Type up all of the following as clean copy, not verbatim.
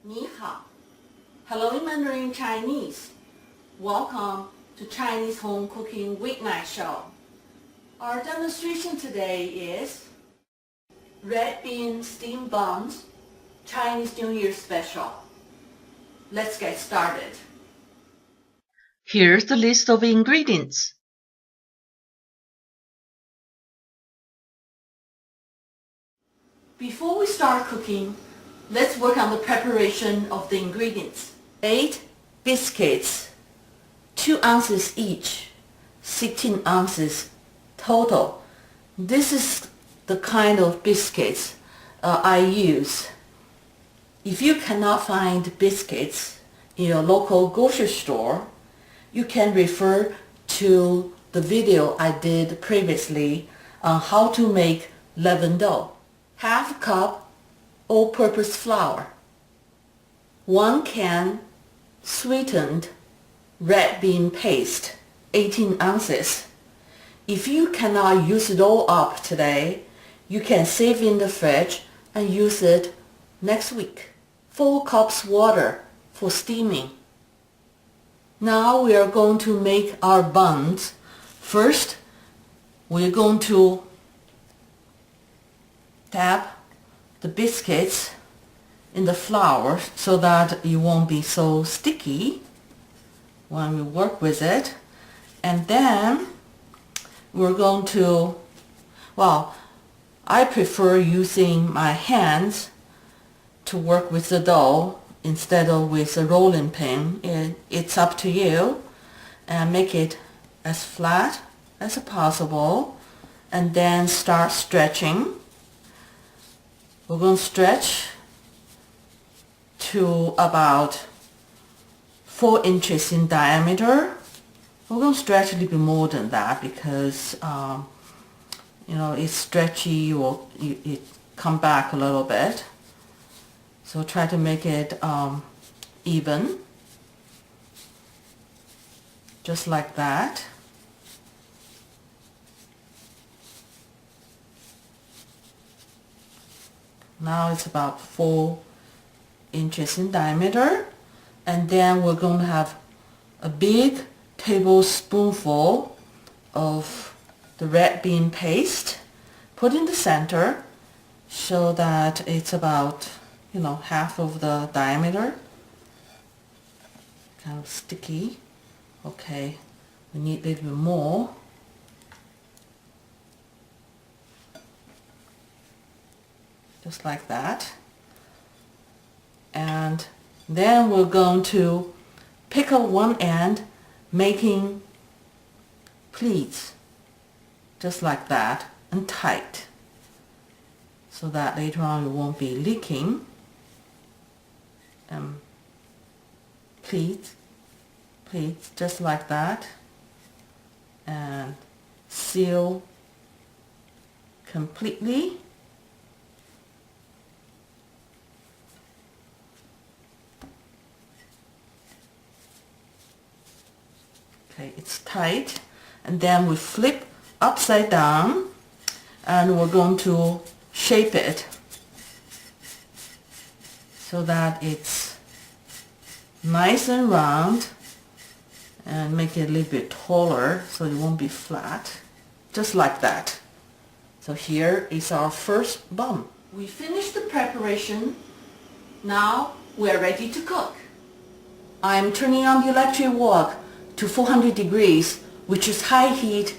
Ni hao. Hello in Mandarin Chinese. Welcome to Chinese Home Cooking Weeknight Show. Our demonstration today is red bean steamed buns, Chinese New Year special. Let's get started. Here's the list of ingredients. Before we start cooking, let's work on the preparation of the ingredients. 8 biscuits, 2 ounces each, 16 ounces total. This is the kind of biscuits I use. If you cannot find biscuits in your local grocery store, you can refer to the video I did previously on how to make leavened dough. Half cup all-purpose flour, 1 can sweetened red bean paste, 18 ounces. If you cannot use it all up today, you can save in the fridge and use it next week. 4 cups water for steaming. Now we are going to make our buns. First, we're going to dab the biscuits in the flour so that it won't be so sticky when we work with it. And then we're going to, I prefer using my hands to work with the dough instead of with a rolling pin. It's up to you. And make it as flat as possible and then start stretching. We're going to stretch to about 4 inches in diameter. We're going to stretch a little bit more than that because it's stretchy, it come back a little bit. So try to make it even, just like that. Now it's about 4 inches in diameter, and then we're going to have a big tablespoonful of the red bean paste put in the center so that it's about half of the diameter. Kind of sticky. Okay, we need a little bit more. Just like that. And then we're going to pick up one end, making pleats, just like that, and tight, so that later on it won't be leaking. Pleats, just like that, and seal completely. Okay, it's tight, and then we flip upside down and we're going to shape it so that it's nice and round, and make it a little bit taller so it won't be flat, just like that. So here is our first bun. We finished the preparation. Now we are ready to cook. I'm turning on the electric wok to 400 degrees, which is high heat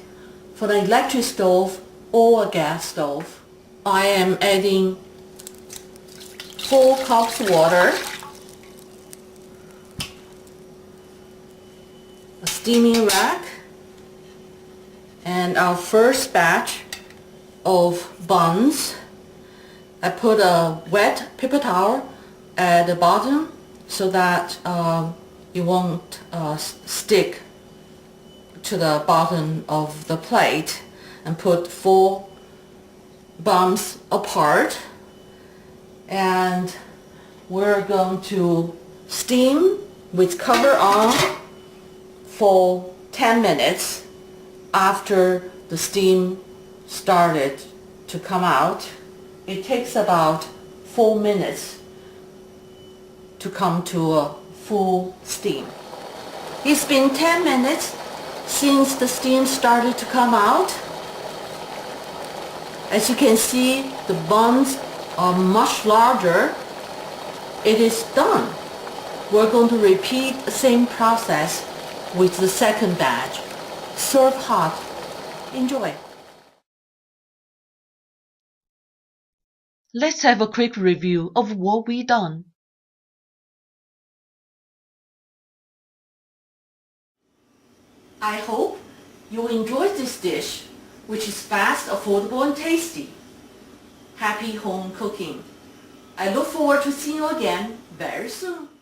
for an electric stove or a gas stove. I am adding 4 cups water, a steaming rack, and our first batch of buns. I put a wet paper towel at the bottom so that it won't stick to the bottom of the plate, and put 4 buns apart, and we're going to steam with cover on for 10 minutes. After the steam started to come out, it takes about 4 minutes to come to a full steam. It's been 10 minutes since the steam started to come out. As you can see, the buns are much larger. It is done. We're going to repeat the same process with the second batch. Serve hot. Enjoy. Let's have a quick review of what we done. I hope you enjoyed this dish, which is fast, affordable, and tasty. Happy home cooking. I look forward to seeing you again very soon.